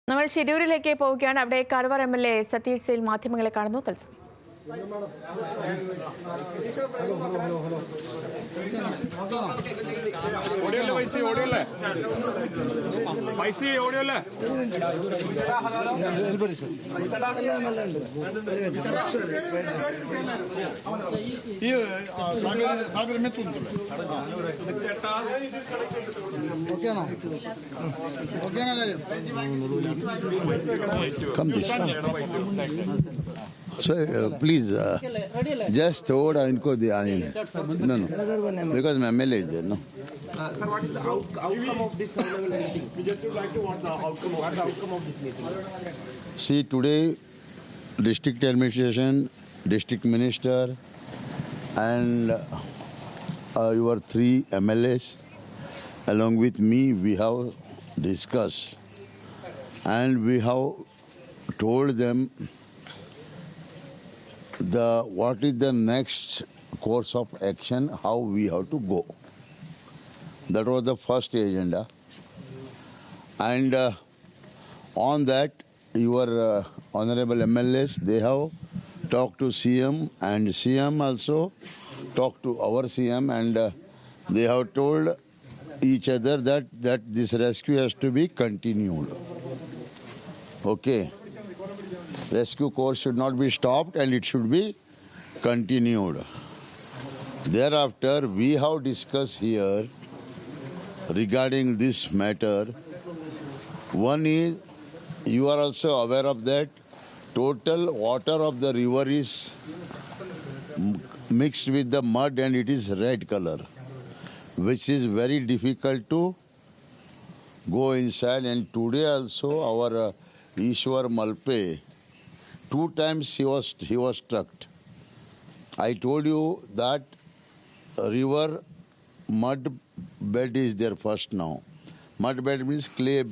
നമ്മൾ ഷിരൂരിലേക്ക് പോവുകയാണ്. അവിടെ കർവർ MLA സതീഷ് സെയിൽ മാധ്യമങ്ങളെ കാണുന്നു. തത്സമയം Come this. So please, just hold इनको दिया no, because my MLA is there, no. Sir, what is the outcome of this high-level meeting? We just would like to want the outcome of this meeting. See, today, district administration, district minister, and your 3 MLAs, along with me, we have discussed, and we have told them what is the next course of action, how we have to go. That was the first agenda. And on that, your honorable MLAs, they have talked to CM, and CM also talked to our CM, and they have told each other that this rescue has to be continued. Okay. Rescue course should not be stopped and it should be continued. Thereafter, we have discussed here regarding this matter. One is, you are also aware of that, total water of the river is mixed with the mud and it is red color, which is very difficult to go inside. And today also our Ishwar Malpe, 2 times he was struck. I told you that river mud bed is there first now. Mud bed means clay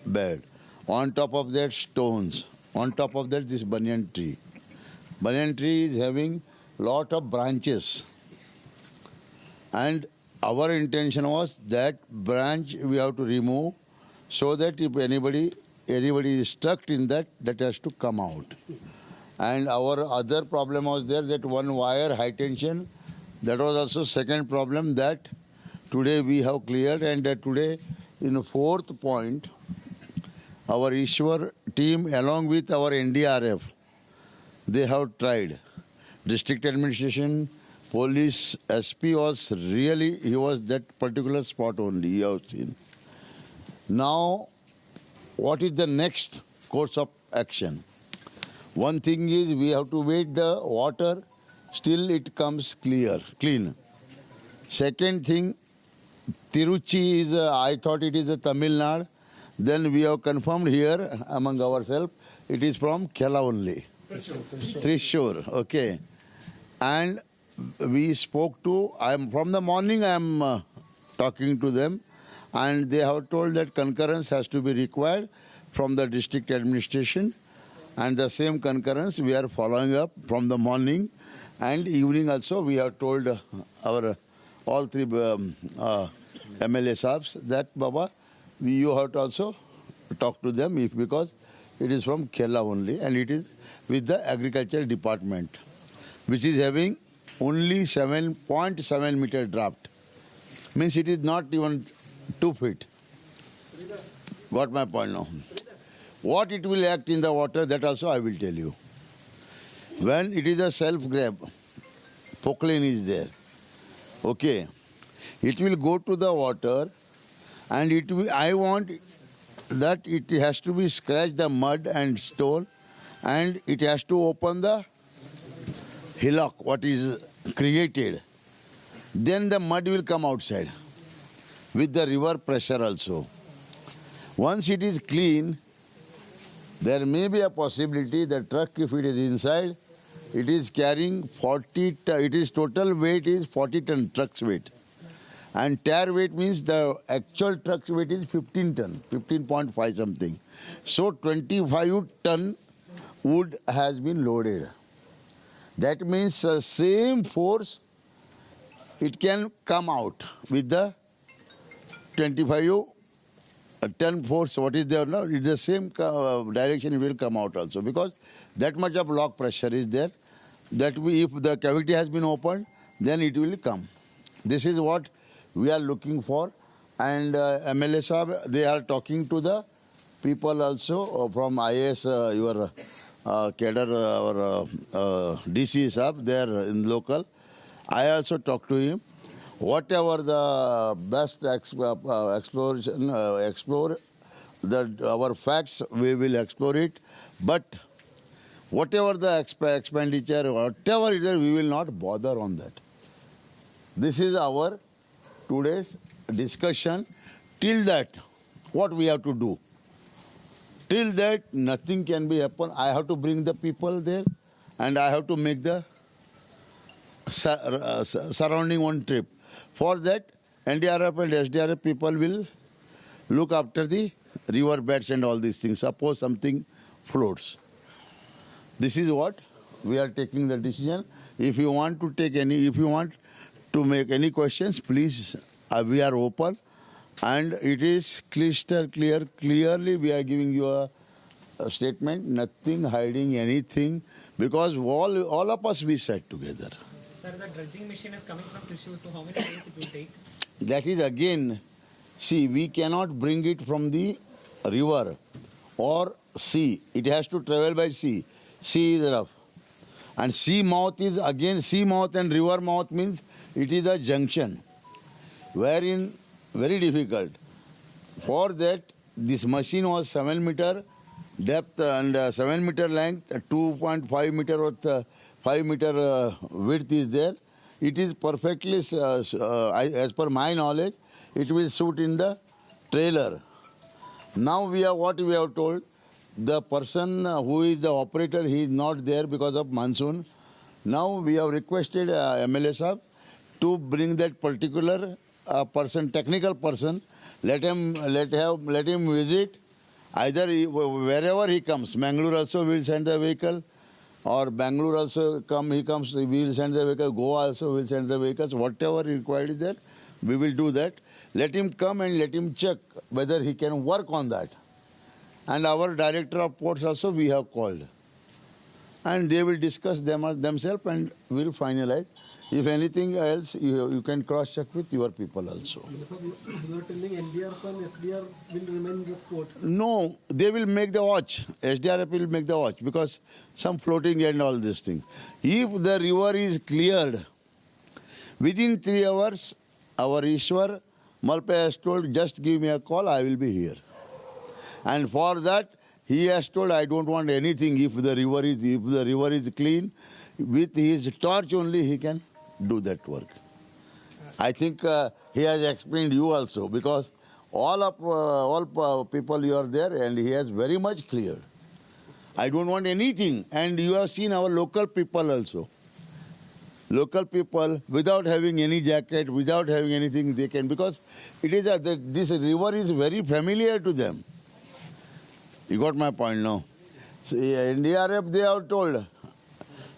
bed. On top of that, stones. On top of that, this banyan tree. Banyan tree is having lot of branches. And our intention was that branch we have to remove so that if anybody is stuck in that has to come out. And our other problem was there, that one wire, high tension, that was also second problem that today we have cleared. And today, in the 4th point, our Ishwar team along with our NDRF, they have tried. District administration, police, SP was really, he was that particular spot only, you have seen. Now, what is the next course of action? One thing is we have to wait the water till it comes clean. Second thing, Tiruchi is, I thought it is a Tamil Nadu. Then we have confirmed here among ourselves, it is from Kerala only. Thrissur, okay. And we spoke to, from the morning I am talking to them, and they have told that concurrence has to be required from the district administration, and the same concurrence we are following up from the morning and evening also. We have told our all 3 MLA Sabs that Baba, you have to also talk to them because it is from Kerala only and it is with the agriculture department, which is having only 7.7 meter draft. Means it is not even 2 feet. Got my point now? What it will act in the water, that also I will tell you. When it is a self-grab, Poklane is there. Okay. It will go to the water and it will, I want that it has to be scratch the mud and stone and it has to open the hillock, what is created. Then the mud will come outside with the river pressure also. Once it is clean, there may be a possibility the truck, if it is inside, it is carrying 40 ton, it is total weight is 40 ton truck's weight. And tire weight means the actual truck's weight is 15 ton, 15.5 something. So 25 ton wood has been loaded. That means the same force, it can come out with the 25 10 force, what is there now, is the same direction it will come out also, because that much of lock pressure is there. That if the cavity has been opened, then it will come. This is what we are looking for. And MLA Saab, they are talking to the people also from IAS, your cadre, our DC Saab, they are in local. I also talked to him. Whatever the best exploration, explore our facts, we will explore it. But whatever the expenditure, whatever it is, we will not bother on that. This is our today's discussion. Till that, what we have to do? Till that, nothing can be happen. I have to bring the people there, and I have to make the surrounding one trip. For that, NDRF and SDRF people will look after the river beds and all these things. Suppose something floats. This is what we are taking the decision. If you want to take any, if you want to make any questions, please, we are open. And it is crystal clear. Clearly, we are giving you a statement, nothing hiding anything, because all of us we sat together. Sir, the dredging machine is coming from Thrissur, so how many days it will take? That is again, see, we cannot bring it from the river or sea. It has to travel by sea. Sea is rough. And sea mouth is again, sea mouth and river mouth means it is a junction, wherein very difficult. For that, this machine was 7 meter depth and 7 meter length, 2.5 meter with 5 meter width is there. It is perfectly, as per my knowledge, it will suit in the trailer. Now we have what we have told. The person who is the operator, he is not there because of monsoon. Now we have requested MLA Saab to bring that particular person, technical person. Let him visit. Either wherever he comes, Mangalore also will send the vehicle, or Bangalore also he comes, we will send the vehicle. Goa also will send the vehicles. Whatever required is there, we will do that. Let him come and let him check whether he can work on that. And our director of ports also we have called. And they will discuss themselves and will finalize. If anything else, you can cross-check with your people also. So you are telling NDRF and SDR will remain in the spot? No, they will make the watch. SDRF will make the watch because some floating and all this thing. If the river is cleared, within 3 hours, our Ishwar Malpe has told, just give me a call, I will be here. And for that, he has told, I don't want anything if the river is clean. With his torch only he can do that work. I think he has explained you also, because all people you are there and he has very much cleared. I don't want anything. And you have seen our local people also. Local people, without having any jacket, without having anything, they can, because it is this river is very familiar to them. You got my point now. So, NDRF, they have told,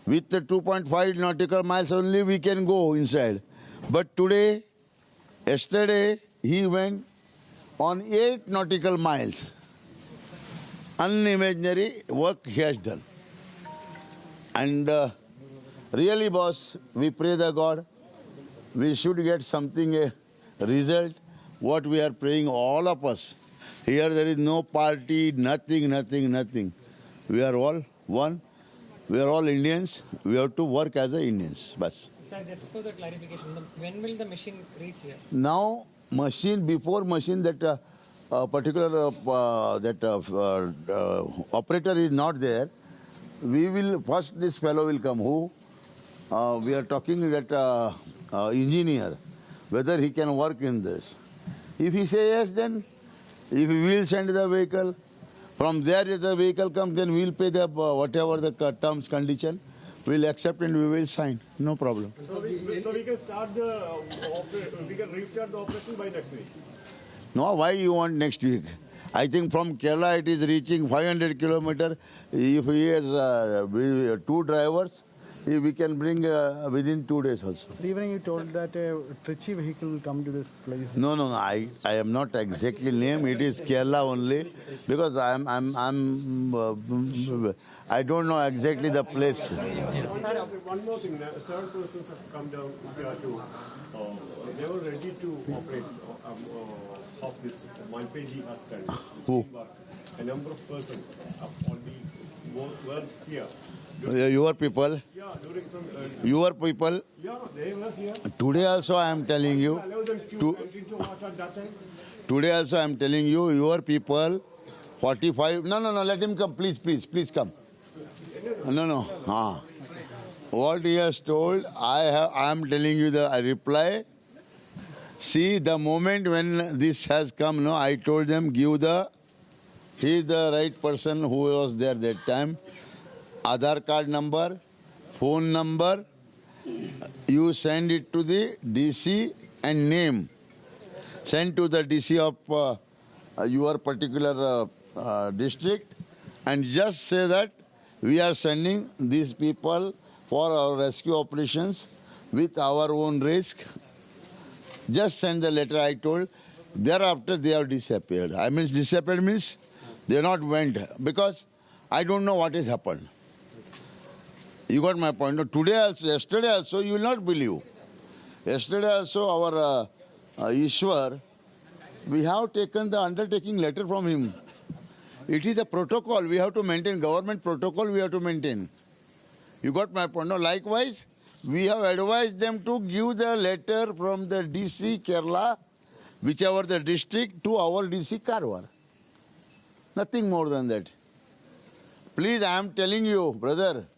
with the 2.5 nautical miles only we can go inside. But today, yesterday, he went on 8 nautical miles. Unimaginary work he has done. And really, boss, we pray the God, we should get something, a result, what we are praying, all of us. Here there is no party, nothing. We are all one. We are all Indians. We have to work as Indians. Bas. Sir, just for the clarification, when will the machine reach here? Now, before machine, that particular operator is not there. We will, first this fellow will come, who? We are talking that engineer, whether he can work in this. If he says yes, then if we will send the vehicle, from there if the vehicle comes, then we will pay the whatever the terms, condition, we will accept and we will sign. No problem. So we can restart the operation by next week. No, why you want next week? I think from Kerala it is reaching 500 kilometers. If he has 2 drivers, If we can bring within 2 days also. Sir, evening you told that a Trichy vehicle will come to this place. No. I am not exactly name. It is Kerala only because I don't know exactly the place. One more thing, several persons have come down here to, they were ready to operate of this Malpeji hostel. Who? A number of persons have already were here. Your people, Yeah, during from, your people. yeah, they were here. Today also I am telling you. Allow them to enter into water at that time. Today also I am telling you, your people, 45. No. Let him come, please come. No. What he has told, I am telling you the reply. See, the moment when this has come, no, I told them he is the right person who was there that time. Aadhaar card number, phone number, you send it to the DC and name. Send to the DC of your particular district and just say that we are sending these people for our rescue operations with our own risk. Just send the letter I told. Thereafter they have disappeared. I mean disappeared means they not went because I don't know what has happened. You got my point. No, today also, yesterday also, you will not believe. Yesterday also, our Ishwar, we have taken the undertaking letter from him. It is a protocol. We have to maintain government protocol. We have to maintain. You got my point. No, likewise, we have advised them to give the letter from the DC Kerala, whichever the district, to our DC Karwar. Nothing more than that. Please, I am telling you, brother.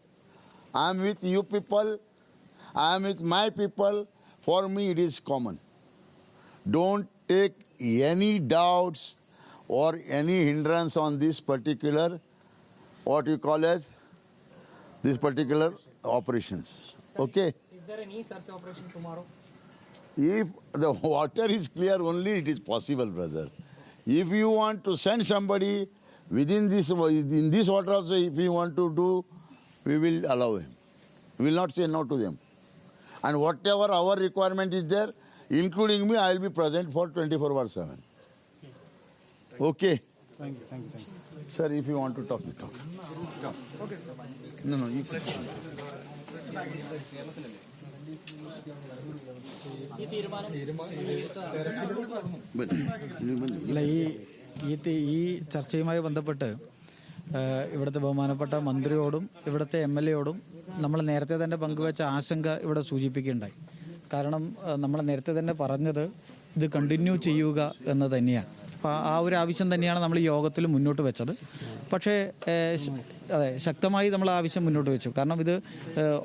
I am with you people, I am with my people. For me, it is common. Don't take any doubts or any hindrance on this particular, what you call as, this particular operations. Okay? Is there any search operation tomorrow? If the water is clear only, it is possible, brother. If you want to send somebody in this water also, if you want to do, we will allow him. We will not say no to them. And whatever our requirement is there, including me, I will be present for 24/7. Okay? Thank you. Sir, if you want to talk, you talk. Okay. No, you can. അല്ല ഈ ചർച്ചയുമായി ബന്ധപ്പെട്ട് ഇവിടുത്തെ ബഹുമാനപ്പെട്ട മന്ത്രിയോടും ഇവിടുത്തെ MLA യോടും നമ്മൾ നേരത്തെ തന്നെ പങ്കുവച്ച ആശങ്ക ഇവിടെ സൂചിപ്പിക്കുകയുണ്ടായി. കാരണം നമ്മൾ നേരത്തെ തന്നെ പറഞ്ഞത് ഇത് കണ്ടിന്യൂ ചെയ്യുക എന്ന് തന്നെയാണ്. അപ്പോൾ ആ ഒരു ആവശ്യം തന്നെയാണ് നമ്മൾ ഈ യോഗത്തിൽ മുന്നോട്ട് വെച്ചത്. പക്ഷേ അതെ, ശക്തമായി നമ്മൾ ആവശ്യം മുന്നോട്ട് വെച്ചു. കാരണം ഇത്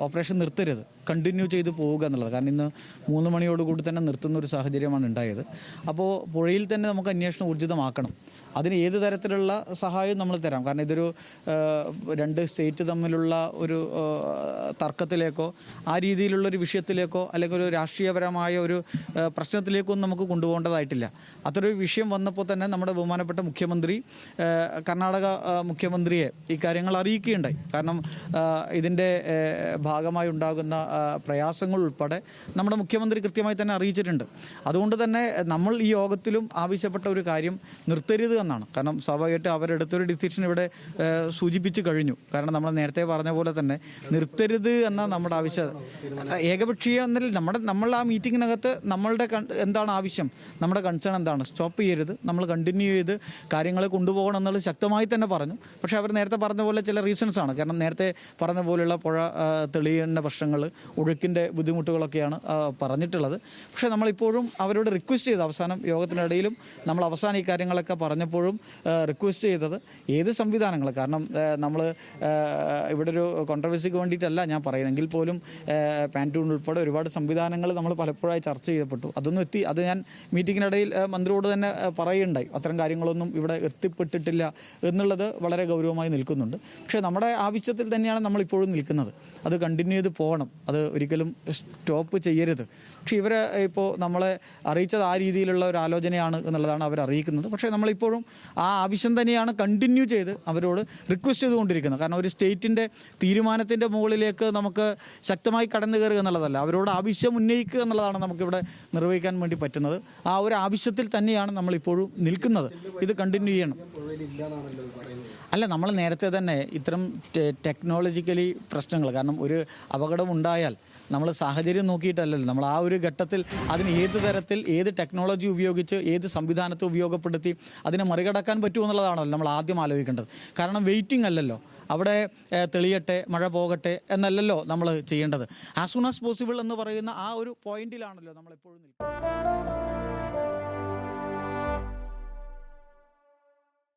ഓപ്പറേഷൻ നിർത്തരുത്, കണ്ടിന്യൂ ചെയ്ത് പോവുക എന്നുള്ളത്. കാരണം ഇന്ന് 3 മണിയോടുകൂടി തന്നെ നിർത്തുന്ന ഒരു സാഹചര്യമാണ് ഉണ്ടായത്. അപ്പോൾ പുഴയിൽ തന്നെ നമുക്ക് അന്വേഷണം ഊർജിതമാക്കണം. അതിന് ഏത് തരത്തിലുള്ള സഹായവും നമ്മൾ തരാം. കാരണം ഇതൊരു 2 സ്റ്റേറ്റ് തമ്മിലുള്ള ഒരു തർക്കത്തിലേക്കോ ആ രീതിയിലുള്ളൊരു വിഷയത്തിലേക്കോ അല്ലെങ്കിൽ ഒരു രാഷ്ട്രീയപരമായ ഒരു പ്രശ്നത്തിലേക്കോ നമുക്ക് കൊണ്ടുപോകേണ്ടതായിട്ടില്ല. അത്തരൊരു വിഷയം വന്നപ്പോൾ തന്നെ നമ്മുടെ ബഹുമാനപ്പെട്ട മുഖ്യമന്ത്രി കർണാടക മുഖ്യമന്ത്രിയെ ഈ കാര്യങ്ങൾ അറിയിക്കുകയുണ്ടായി. കാരണം ഇതിൻ്റെ ഭാഗമായി ഉണ്ടാകുന്ന പ്രയാസങ്ങൾ ഉൾപ്പെടെ നമ്മുടെ മുഖ്യമന്ത്രി കൃത്യമായി തന്നെ അറിയിച്ചിട്ടുണ്ട്. അതുകൊണ്ട് തന്നെ നമ്മൾ ഈ യോഗത്തിലും ആവശ്യപ്പെട്ട ഒരു കാര്യം നിർത്തരുത് എന്നാണ്. കാരണം സ്വാഭാവികമായിട്ട് അവരെടുത്തൊരു ഡിസിഷൻ ഇവിടെ സൂചിപ്പിച്ചു കഴിഞ്ഞു. കാരണം നമ്മൾ നേരത്തെ പറഞ്ഞ പോലെ തന്നെ നിർത്തരുത് എന്ന നമ്മുടെ ആവശ്യം ഏകപക്ഷീയ എന്നതിൽ നമ്മൾ ആ മീറ്റിങ്ങിനകത്ത് നമ്മളുടെ എന്താണ് ആവശ്യം, നമ്മുടെ കൺസേൺ എന്താണ്, സ്റ്റോപ്പ് ചെയ്യരുത്, നമ്മൾ കണ്ടിന്യൂ ചെയ്ത് കാര്യങ്ങളെ കൊണ്ടുപോകണം എന്നുള്ളത് ശക്തമായി തന്നെ പറഞ്ഞു. പക്ഷേ അവർ നേരത്തെ പറഞ്ഞ പോലെ ചില റീസൺസ് ആണ്. കാരണം നേരത്തെ പറഞ്ഞ പോലെയുള്ള പുഴ തെളിയുന്ന പ്രശ്നങ്ങൾ, ഒഴുക്കിൻ്റെ ബുദ്ധിമുട്ടുകളൊക്കെയാണ് പറഞ്ഞിട്ടുള്ളത്. പക്ഷേ നമ്മളിപ്പോഴും അവരോട് റിക്വസ്റ്റ് ചെയ്ത് അവസാനം യോഗത്തിനിടയിലും നമ്മൾ അവസാനം ഈ കാര്യങ്ങളൊക്കെ പറഞ്ഞപ്പോഴും റിക്വസ്റ്റ് ചെയ്തത് ഏത് സംവിധാനങ്ങൾ, കാരണം നമ്മൾ ഇവിടെ ഒരു കോൺട്രവേഴ്സിക്ക് വേണ്ടിയിട്ടല്ല ഞാൻ പറയുന്നെങ്കിൽ പോലും പാൻറ്റൂൺ ഉൾപ്പെടെ ഒരുപാട് സംവിധാനങ്ങൾ നമ്മൾ പലപ്പോഴായി ചർച്ച ചെയ്യപ്പെട്ടു. അത് ഞാൻ മീറ്റിങ്ങിനിടയിൽ മന്ത്രിയോട് തന്നെ പറയുകയുണ്ടായി. അത്തരം കാര്യങ്ങളൊന്നും ഇവിടെ എത്തിപ്പെട്ടിട്ടില്ല എന്നുള്ളത് വളരെ ഗൗരവമായി നിൽക്കുന്നുണ്ട്. പക്ഷേ നമ്മുടെ ആവശ്യത്തിൽ തന്നെയാണ് നമ്മളിപ്പോഴും നിൽക്കുന്നത്. അത് കണ്ടിന്യൂ ചെയ്ത് പോകണം, അത് ഒരിക്കലും സ്റ്റോപ്പ് ചെയ്യരുത്. പക്ഷേ ഇവരെ ഇപ്പോൾ നമ്മളെ അറിയിച്ചത് ആ രീതിയിലുള്ള ഒരു ആലോചനയാണ് എന്നുള്ളതാണ് അവർ അറിയിക്കുന്നത്. പക്ഷേ നമ്മളിപ്പോഴും ഇപ്പോഴും ആ ആവശ്യം തന്നെയാണ് കണ്ടിന്യൂ ചെയ്ത് അവരോട് റിക്വസ്റ്റ് ചെയ്തുകൊണ്ടിരിക്കുന്നത്. കാരണം ഒരു സ്റ്റേറ്റിൻ്റെ തീരുമാനത്തിൻ്റെ മുകളിലേക്ക് നമുക്ക് ശക്തമായി കടന്നു കയറുക എന്നുള്ളതല്ല, അവരോട് ആവശ്യം ഉന്നയിക്കുക എന്നുള്ളതാണ് നമുക്കിവിടെ നിർവഹിക്കാൻ വേണ്ടി പറ്റുന്നത്. ആ ഒരു ആവശ്യത്തിൽ തന്നെയാണ് നമ്മളിപ്പോഴും നിൽക്കുന്നത്. ഇത് കണ്ടിന്യൂ ചെയ്യണം. അല്ല, നമ്മൾ നേരത്തെ തന്നെ ഇത്തരം ടെക്നോളജിക്കലി പ്രശ്നങ്ങൾ, കാരണം ഒരു അപകടമുണ്ടായാൽ നമ്മൾ സാഹചര്യം നോക്കിയിട്ടല്ലല്ലോ, നമ്മൾ ആ ഒരു ഘട്ടത്തിൽ അതിന് ഏത് തരത്തിൽ ഏത് ടെക്നോളജി ഉപയോഗിച്ച് ഏത് സംവിധാനത്തെ ഉപയോഗപ്പെടുത്തി അതിനെ മറികടക്കാൻ പറ്റുമെന്നുള്ളതാണല്ലോ നമ്മൾ ആദ്യം ആലോചിക്കേണ്ടത്. കാരണം വെയിറ്റിംഗ് അല്ലല്ലോ, അവിടെ തെളിയട്ടെ മഴ പോകട്ടെ എന്നല്ലല്ലോ നമ്മൾ ചെയ്യേണ്ടത്. ആസ് സൂൺ ആസ് പോസിബിൾ എന്ന് പറയുന്ന ആ ഒരു പോയിന്റിലാണല്ലോ നമ്മളെപ്പോഴും നിൽക്കുന്നത്.